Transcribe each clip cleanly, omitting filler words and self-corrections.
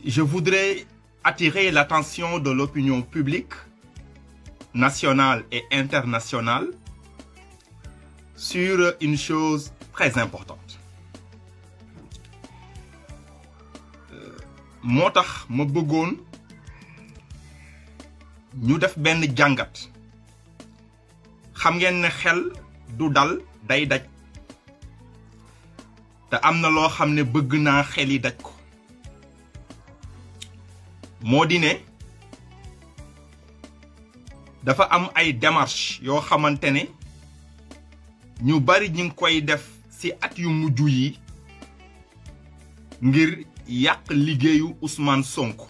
je voudrais attirer l'attention de l'opinion publique nationale et internationale sur une chose très importante. moo tax ma bëggoon ñu def benn jàngat xam ngeen ne xel du dal day daj te am na loo xam ne bëgg naa xel yi daj ko moo di ne dafa am ay démarches yoo xamante ne ñu bari ñu ngi koy def ci at yu mujj yi ngir yàq liggéeyu Ousmane Sonko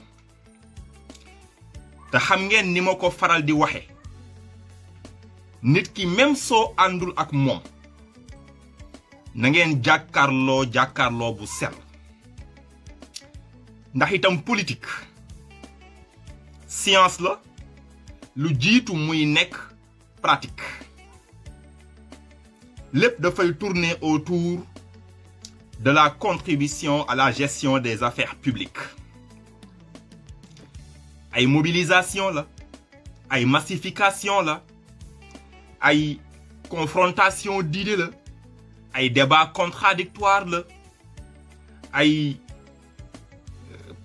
te xam ngeen ni ma ko faral di waxe nit ki même soo àndul ak moom na ngeen jàkkaarloo bu sell ndax itam politique science la lu jiitu muy nekk pratique lépp dafay tourner autour de la contribution à la gestion des affaires publiques ay mobilisation la ay massification la ay confrontation d'idées la ay débat contradictoire la ay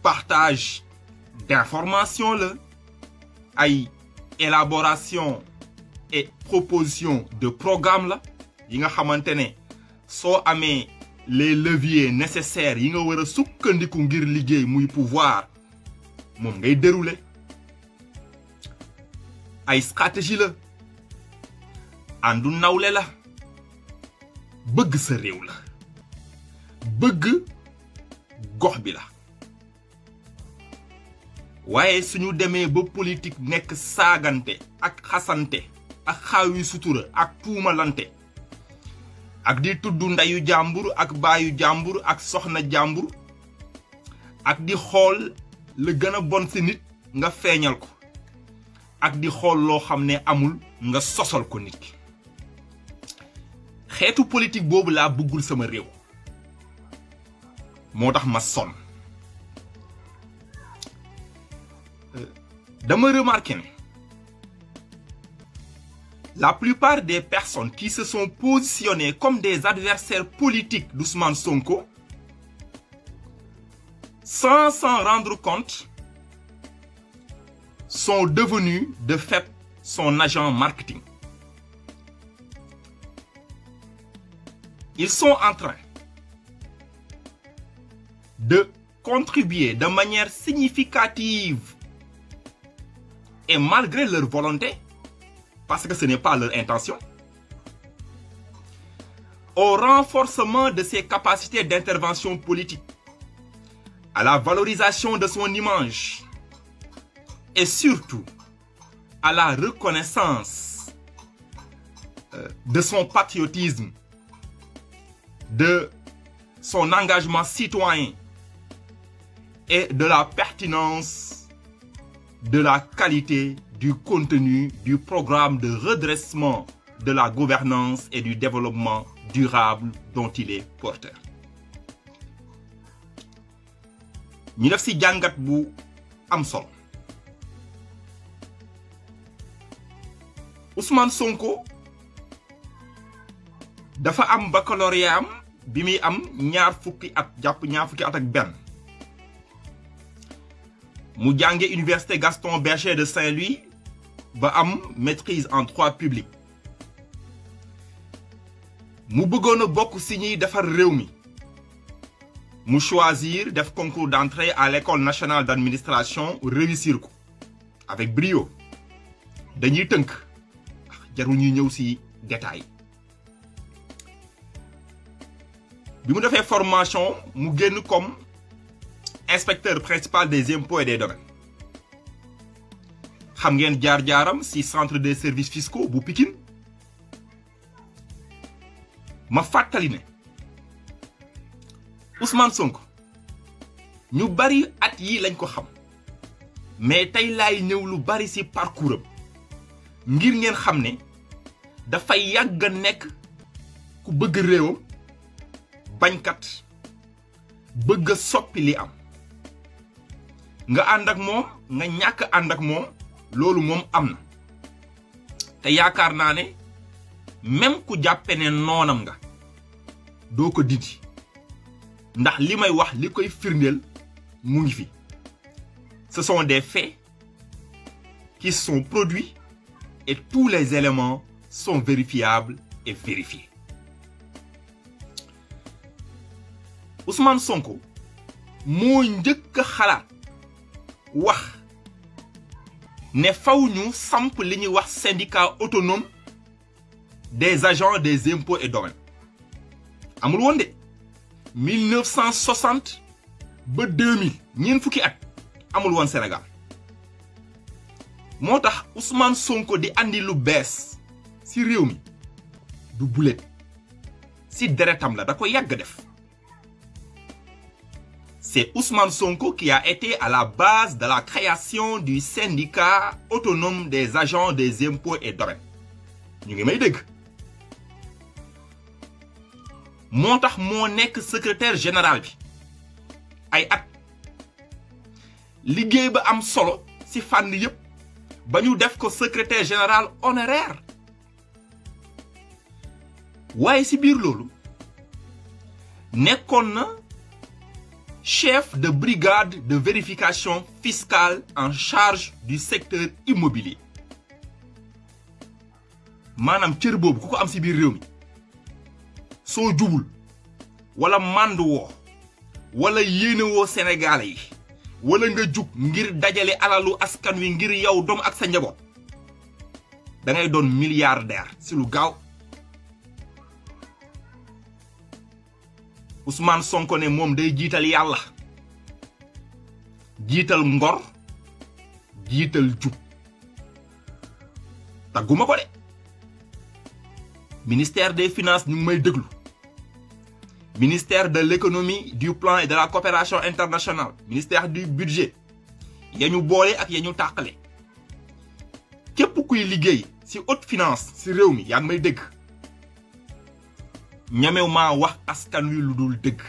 partage d'informations la ay élaboration et proposition de programme la yi nga xamante ne soo amee les leviers nécessaires yi nga war a sukkandiku ngir liggéey muy pouvoir moom ngay dérouler ay stratégie la àndu nawle la bëgg sa réew la bëgg gox bi la waaye suñu demee ba politique nekk saagante ak xasante ak xaawi sutura ak tuumalante ak di tudd ndeyu jàmbur ak baayu jàmbur ak soxna jàmbur ak di xool la gën a bon ci nit nga feeñal ko ak di xool loo xam ne amul nga sosal ko nit ki xeetu politique boobu laa bëggul sama réew moo tax ma sonn dama remarqué ne la plupart des personnes qui se sont positionnées comme des adversaires politiques d'Ousmane Sonko, sans s'en rendre compte, sont devenus de fait son agent marketing. Ils sont en train de contribuer de manière significative et malgré leur volonté, parce que ce n'est pas leur intention, au renforcement de ses capacités d'intervention politique, à la valorisation de son image et surtout à la reconnaissance de son patriotisme, de son engagement citoyen et de la pertinence, de la qualité du contenu du programme de redressement de la gouvernance et du développement durable dont il est porteur. ñu def ci jàngat bu am solo Ousmane Sonko dafa am baccalauréat am bi muy am ñaar fukki at ak benn mu jànge université Gaston Berger de Saint-Louis ba am maîtrise en droit public mu bëggoon a bokk ci ñuy defar réew mi mu choisir def concours d'entrée à l'école nationale d'administration réussir ko avec brio dañuy tënk jarul ñuy ñëw ci détail bi mu defee formation mu génn comme inspecteur principal des impôts et des domaines xam ngeen jaar-jaaram ci centre des services fiscaux bu Pikine ma fàttali ne Ousmane Sonko ñu bari at yi lañ ko xam mais tey laay ñëw lu bari ci parcours am ngir ngeen xam ne dafay yàgg a nekk ku bëgg réewam bañkat bëgg a soppi li am nga ànd ak moom nga ñàkk ànd ak moom loolu moom am na te yaakaar naa ne même ku jàppe ne noonam nga doo ko dindi ndax li may wax li koy firndeel mu ngi fi ce sont des faits qui sont produits et tous les éléments sont vérifiables et vérifiés. Ousmane Sonko moo njëkk a xalaat wax ne faw ñu samp li ñuy wax syndicat autonome des agents des impôts et domaines amul woon de 1960 ba 2000 ñeent fukki at amul woon Sénégal moo tax Ousmane Sonko di andi lu bees ci réew mi du bulet ci deretam la da ko yàgg def. C'est Ousmane Sonko qui a été à la base de la création du syndicat autonome des agents des impôts et domaines ñu ngi may dégg moo tax moo nekk secrétaire général bi ay at liggéey ba am solo ci fànn yépp ba ñu def ko secrétaire général honoraire waaye ci biir loolu nekkoon na chef de brigade de vérification fiscale en charge du secteur immobilier maanaam cër boobu ku ko am ci biir réew mi soo jubul wala màndu woo wala yéene woo Sénégalais yi wala nga jug ngir dajale alalu askan wi ngir yow doom ak sa njaboot da ngay doon milliardaire ci lu gaaw Ousmane Sonko ne moom day jiital yàlla jiital ngor jiital jub tagguma ko de ministère des finances ñu ngi may déglu ministère de l'économie du plan et de la coopération internationale ministère du budget ya ñu boole ak ya ñu tàqale képp kuy liggéey ci haute finance ci réew mi yaa ngi may dégg ñamew maa wax askan wi lu dul dëgg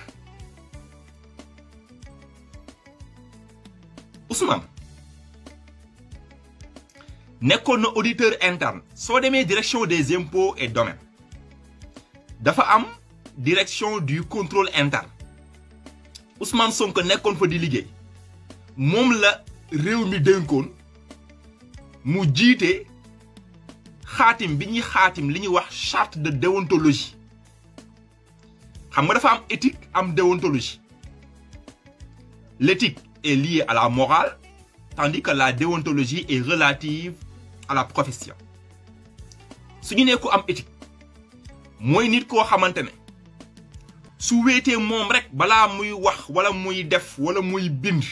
Ousmane nekkoon na auditeur interne soo demee direction des impôts et domaines dafa am direction du contrôle interne Ousmane Sonko nekkoon fa di liggéey moom la réew mi dénkoon mu jiite xaatim bi ñuy xaatim li ñuy wax charte de déontologie xam nga dafa am éthique am déontologie l'éthique est liée à la morale tandis que la déontologie est relative à la profession su ñu nee ko am éthique mooy nit koo xamante ne su wéetee moom rek balaa muy wax wala muy def wala muy bind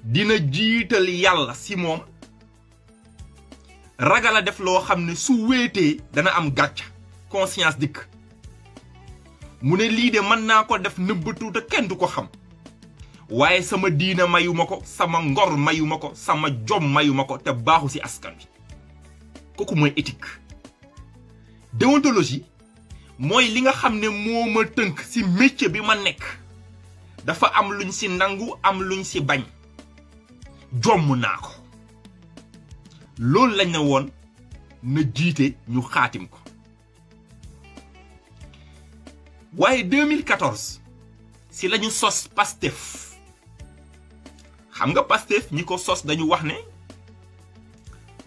dina jiital yàlla ci moom ragal a def loo xam ne su wéetee dana am gàcca conscience dikk mu ne lii de mën naa ko def nëbbatu te kenn du ko xam waaye sama diina mayuma ko sama ngor mayuma ko sama jom mayuma ko te baaxu ci askan bi kooku mooy éthique déontologie mooy li nga xam ne moo ma tënk ci métier bi ma nekk dafa am luñ ci nangu am luñ ci bañ jomm naa ko loolu lañ ne woon na jiite ñu xaatim ko waaye 2014 si lañu sos Pastef xam nga Pastef ñi ko sos dañu wax ne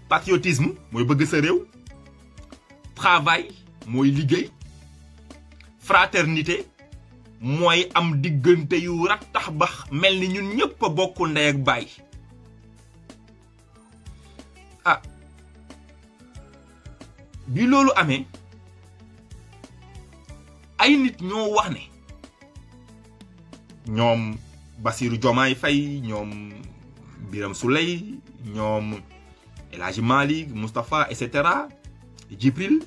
patriotisme mooy bëgg sa réew travail mooy liggéey fraternité mooy am diggante yu rattax ba mel ni ñun ñëpp a bokk ndey ak baay ah bi loolu amee ay nit ñoo wax ne ñoom Bassirou Diomaye Faye ñoom Birame Souleye ñoom El Hadji Malick Moustapha et cetera Djibril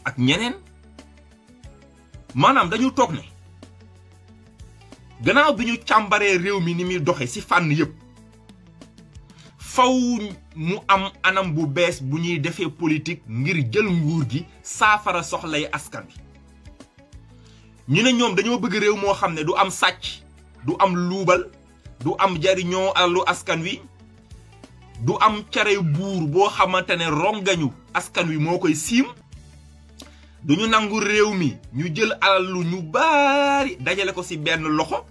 ak ñeneen maanaam dañu toog ne gannaaw bi ñu càmbaree réew mi ni muy doxe ci fànn yépp faw mu am anam bu bees bu ñuy defee politique ngir jël nguur gi saafara soxlay askan bi ñu ne ñoom dañoo bëgg réew moo xam ne du am sàcc du am luubal du am jariñoo alalu askan wi du am care buur boo xamante ne rongañu askan wi moo koy siim duñu nangu réew mi ñu jël alalu ñu baari dajale ko ci benn loxo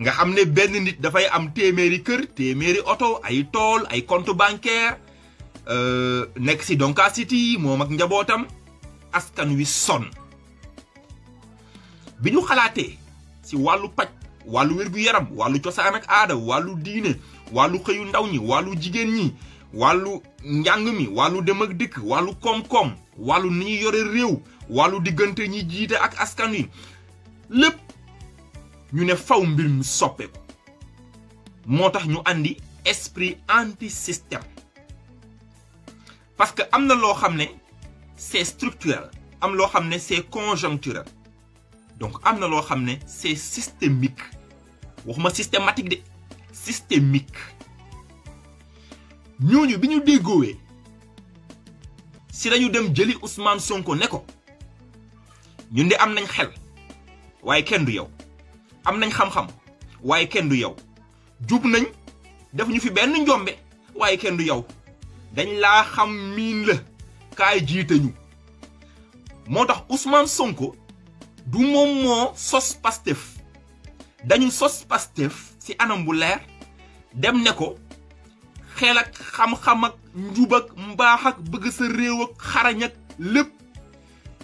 nga xam ne benn nit dafay am téeméeri kër téeméeri oto ay tool ay compte bancaire nekk ci Donka City moom ak njabootam askan wi sonn bi ñu xalaatee ci wàllu paj wàllu wér-gu-yaram wàllu cosaan ak aada wàllu diine wàllu xëyu ndaw ñi wàllu jigéen ñi wàllu njàng mi wàllu dem ak dikk wàllu koom-koom wàllu ni ñu yore réew wàllu diggante ñi jiite ak askan wi lépp ñu ne faw mbir mi soppeeku moo tax ñu andi esprit anti-système parce que am na loo xam ne c'est structurel am loo xam ne c'est conjoncturel donc am na loo xam ne c'est systémique waxuma systématique de systémique ñooñu bi ñu déggoowee si lañu dem jëli Ousmane Sonko ne ko ñun de am nañ xel waaye kenn du yow am nañ xam-xam waaye kenn du yow jub nañ def ñu fi benn njombe waaye kenn du yow dañ laa xam miin la kaay jiite ñu moo tax Ousmane Sonko du moom moo sos Pastef dañu sos Pastef ci anam bu leer dem ne ko xel ak xam-xam ak njub ak mbaax ak bëgg sa réew ak xarañ ak lépp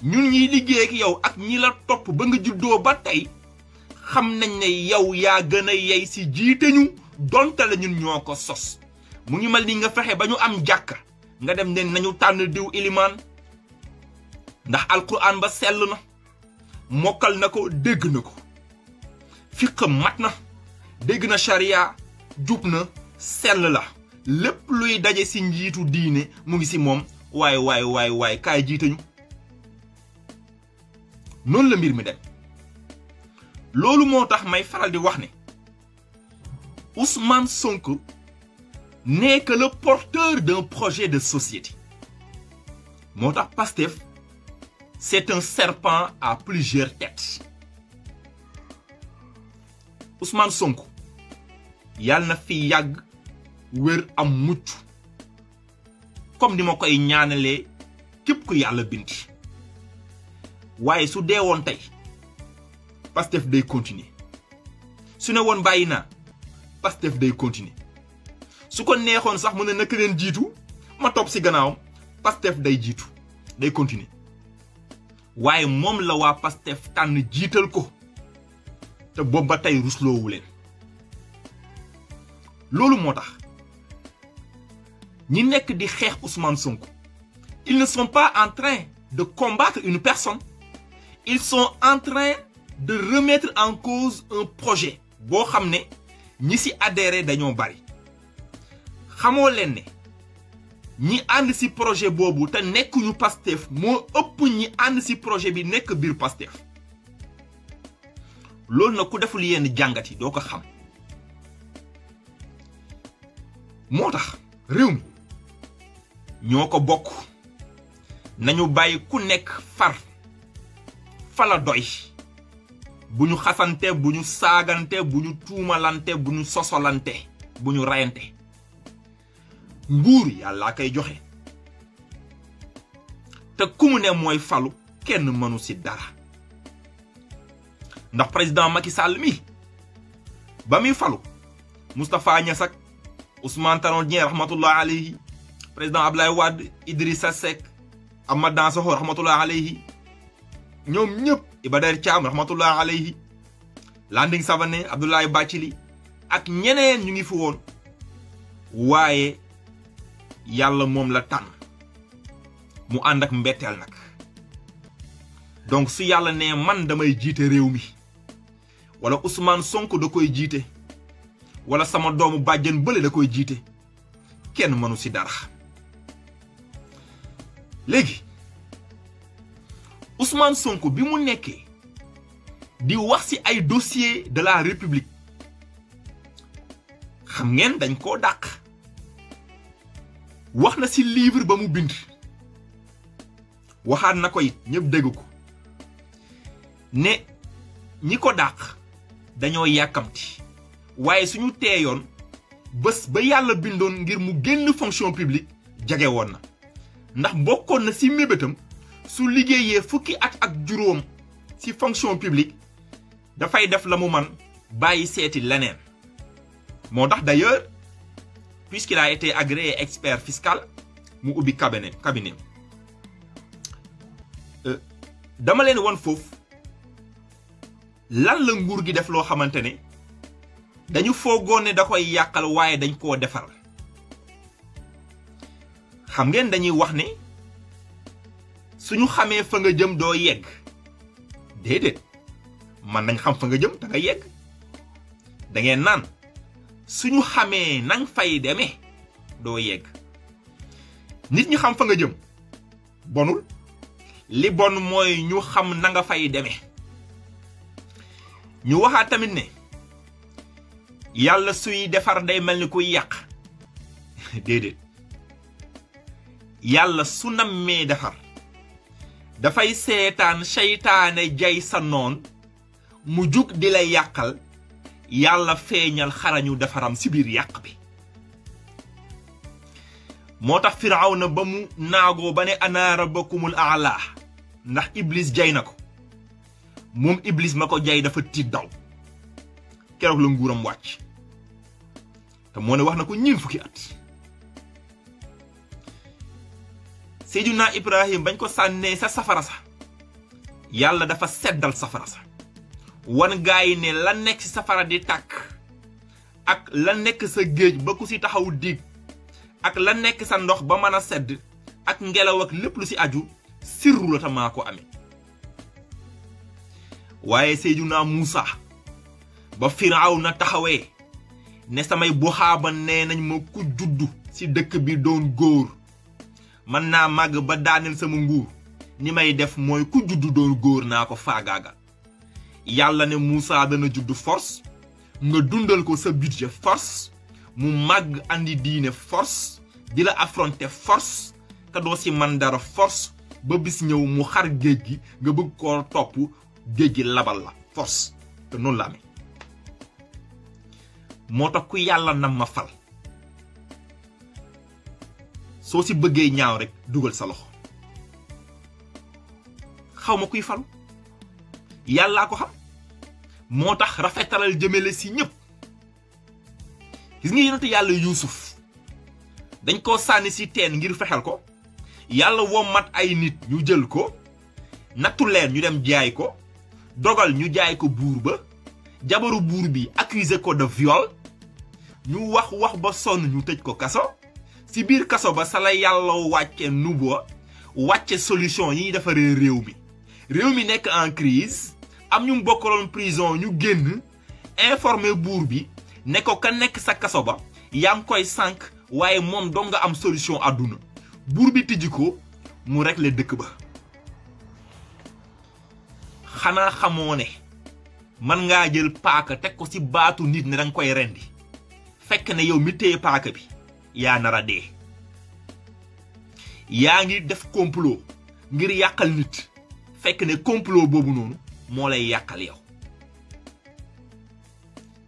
ñun ñiy liggéey ak yow ak ñi la topp ba nga juddoo ba tey xam nañ ne yow yaa gën a yey ci jiite ñu donte la ñun ñoo ko sos mu ngi mel ni nga fexe ba ñu am jàkka nga dem ne nañu tànn diw ilimaan ndax alquran ba sell na mokkal na ko dégg na ko fiqam mat na dégg na charia jub na sell la lépp luy daje ci njiitu diine mu ngi ci moom waaye kaay jiite ñu noonu la mbir mi dem loolu moo tax may faral di wax ne Ousmane Sonko n'est que le porteur d'un projet de société moo tax Pastef c'est un serpent à plusieurs têtes Ousmane Sonko yàlla na fi yàgg wér am mucc comme ni ma koy ñaanalee képp ku yàlla bind waaye su dee woon tey Pastef day continuer su ne woon bàyyi naa Pastef day continuer su ko neexoon sax mu ne naka leen jiitu ma topp ci gannaawam Pastef day jiitu day continuer waaye moom la waa Pastef tànn jiital ko te boobu ba tey rusloowu leen loolu moo tax ñi nekk di xeex Ousmane Sonko ils ne sont pas en train de combattre une personne ils sont en train de remettre en cause un projet boo xam ne ñi ci adhéré dañoo bari xamoo leen ne ñi ànd ci projet boobu te nekkuñu Pastef moo ëpp ñi ànd ci projet bi nekk biir Pastef loolu na ku deful yenn jàngat yi doo ko xam moo tax réew mi ñoo ko bokk nañu bàyyi ku nekk fa la doy bu ñu xasante bu ñu saagante bu ñu tuumalante bu ñu sosolante bu ñu rayante nguur yàlla koy joxe te ku mu ne mooy falu kenn mënu ci dara ndax président Macky Sall mi ba muy falu Moustapha Niasse ak Ousmane Tanor Dieng rahmatullah alayhi président Abdoulaye Wade Idrissa Seck Amath Dansokho rahmatullah alayhi ñoom ñëpp Iba Der Thiam rahmatullah alayhi Landing Savané Abdoulaye Bathily ak ñeneen ñu ngi fi woon waaye yàlla moom la tànn mu ànd ak mbetteel nag donc su yàlla ne man damay jiite réew mi wala Ousmane Sonko da koy jiite wala sama doomu bàjjen bële da koy jiite kenn mënu ci dara léegi Ousmane Sonko bi mu nekkee di wax ci ay dossier de la République xam ngeen dañ koo dàq wax na ci livre ba mu bind waxaat na ko it ñëpp dégg ko ne ñi ko dàq dañoo yàkkamti waaye suñu teeyoon bés ba yàlla bindoon ngir mu génn fonction publique jage woon na ndax bokkoon na ci mébétam su liggéeyee fukki at ak juróom ci fonction publique dafay def la mu man bàyyi seeti leneen moo tax d'ailleurs puisqu'il a été agréé expert fiscal mu ubbi cabinet dama leen won foofu lan la nguur gi def loo xamante ne dañu foogoon ne da koy yàqal waaye dañ koo defar xam ngeen dañuy wax ne suñu xamee fa nga jëm doo yegg déedéet man nañ xam fa nga jëm da nga yegg da ngeen naan suñu xamee nang fay demee doo yegg nit ñi xam fa nga jëm bonul li bon mooy ñu xam na nga fay demee ñu waxaat tamit ne yàlla suy defar day mel ni kuy yàq déedéet yàlla su nammee defar dafay seetaan seytaane jay sa noon mu jug di la yàqal yàlla feeñal xarañu defaram ci biir yàq bi moo tax Firawna ba mu naagoo ba ne ana rabbakumul a'la ndax Iblis jay na ko moom Iblis ma ko jay dafa tiit daw keroog la nguuram wàcc te moo ne wax na ko ñeen fukki at Seydina Ibrahim bañ ko sànnee sa safara sa yàlla dafa seddal safara sa wan gaay ne la nekk ci safara di tàkk ak la nekk sa géej ba ku ci taxaw dig ak la nekk sa ndox ba mën a sedd ak ngelaw ak lépp lu ci aju sirru la ta maa ko amee waaye Seydina Muusa ba Firawna taxawee ne samay buxaaba nee nañ ma ku juddu ci dëkk bi doon góor man naa màgg ba daaneel sama nguur ni may def mooy ku juddu doon góor naa ko faagaagal yàlla ne Muusa dana juddu force nga dundal ko sa budget force mu màgg andi diine force di la affronter force te doo ci man dara force ba bis ñëw mu xar géej gi nga bëgg koo topp géej gi labal la force te noonu la amee moo tax ku yàlla nam ma fal soo ci bëggee ñaaw rek dugal sa loxo xaw ma kuy falu yàllaa ko xam moo tax rafetalal jëmale ci ñëpp gis nga yonent yàlla Yuusuf dañ koo sànni ci teen ngir fexel ko yàlla wommat ay nit ñu jël ko nattu leen ñu dem jaay ko dogal ñu jaay ko buur ba jabaru buur bi accusé ko de viol ñu wax ba sonn ñu tëj ko kaso ci biir kaso ba sa la yàlla wàcce nubuwa wàcce solution yi defaree réew mi nekk en crise am ñu bokkaloon prison ñu génn informé buur bi ne ko ka nekk sa kaso ba yaa ngi koy sànq waaye moom dong nga am solution àdduna buur bi tijji ko mu régler dëkk ba xanaa xamoo ne man ngaa jël paaka teg ko ci baatu nit ne danga koy rendi fekk ne yow mi téye paaka bi yaa nar a dee yaa ngi def complot ngir yàqal nit fekk ne complot boobu noonu moo lay yàqal yow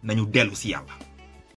nañu dellu ci yàlla